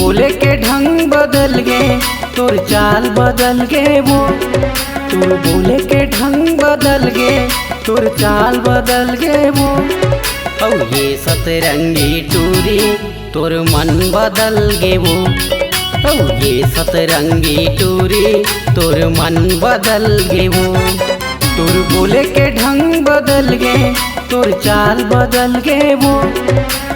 बोले के ढंग बदल गए, तोर चाल बदल गए वो। तोर बोले के ढंग बदल गए, तोर चाल बदल गए वो। औ ये सतरंगी टूरी तोर मन बदल गे वो। औ ये सतरंगी टूरी तोर मन बदल गे वो। तोर बोले के ढंग बदल गए, तोर चाल बदल गए वो।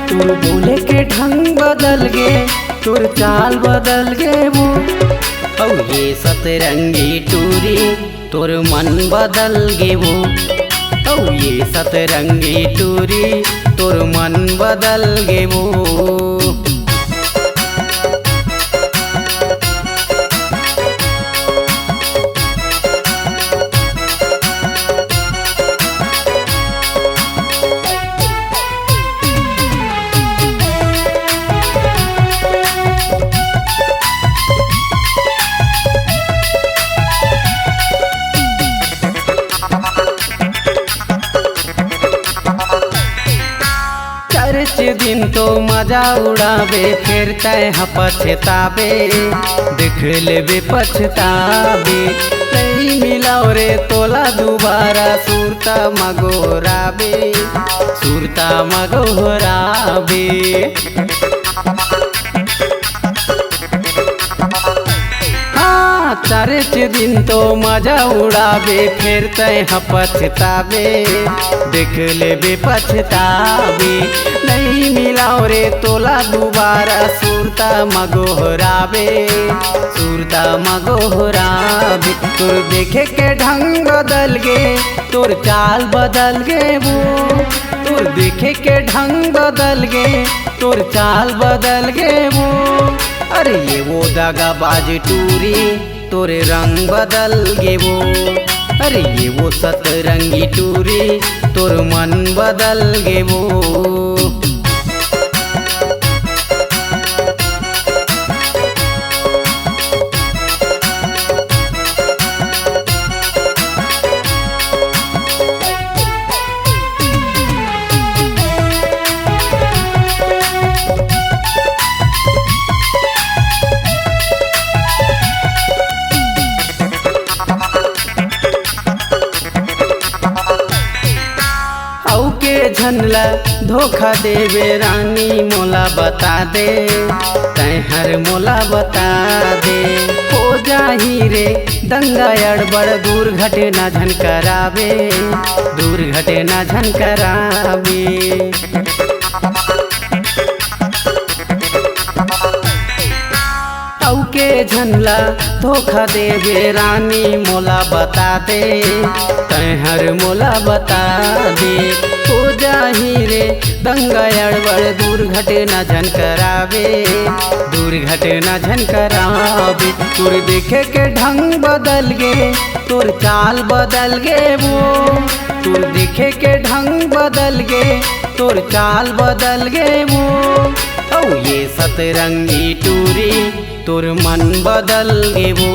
तोर बोले के ढंग बदल गए, तोर चाल बदल गए वो। औ ये सतरंगी टूरी तोर मन बदल गे वो। औ ये सतरंगी टूरी तोर मन बदल गे वो। चर्च दिन तो मजा उड़ावे, फिर तय पछतावे, देख लेबे पछतावे। नहीं मिलाओ रे तोला दोबारा, सुरता मगोरावे, सुरता मगोरावे। चर्च दिन तो मजा उड़ावे, फिर तय पछतावे, देख लेबे पछतावे। नहीं मिलाओ रे तोला दोबारा, सुरता मगोहरावे, सुरता मगोहरावे। तोर देखे के ढंग बदल गे, तोर चाल बदल गे वो। तोर देखे के ढंग बदल गे, तोर चाल बदल गे वो। अरे ये वो दगाबाज टूरी तोरे रंग बदल गे वो। अरे ये वो सतरंगी टूरी तोर मन बदल गे वो। झनला धोखा देवे रानी मोला बता दे, तय हर मोला बता दे। हो जाही रे दंगा अड़बड़, दूर घटना झनकरावे, दूर घटना झनकरावे। औके झनला धोखा देवे रानी मोला बता दे, तय हर मोला बता दे। हो जाही रे दंगा अड़बड़, दूर घटना झनकरावे, दूर घटना झनकरावे। तोर देखे के ढंग बदल गे, तोर चाल बदल गे वो। तोर देखे के ढंग बदल गे, तोर चाल बदल गे वो। औ ये सतरंगी टूरी तोर मन बदल गे वो।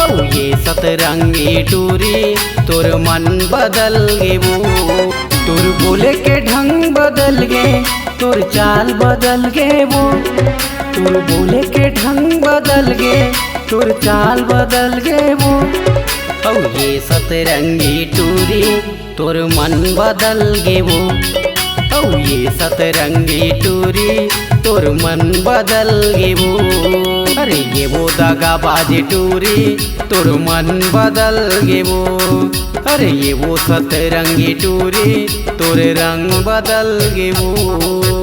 औ ये सतरंगी टूरी तोर मन बदल गे वो। तोर बोले के ढंग बदल गे, तोर चाल बदल गे वो। तोर बोले के ढंग बदल गे, तोर चाल बदल गे वो। औ ये सतरंगी टूरी तोर मन बदल गे वो। औ ये सतरंगी टूरी तोर मन बदल गे वो। अरे ये वो दगाबाज टूरी तोर मन बदल गे वो। अरे ये वो सतरंगी टूरी तोर रंग बदल गे वो।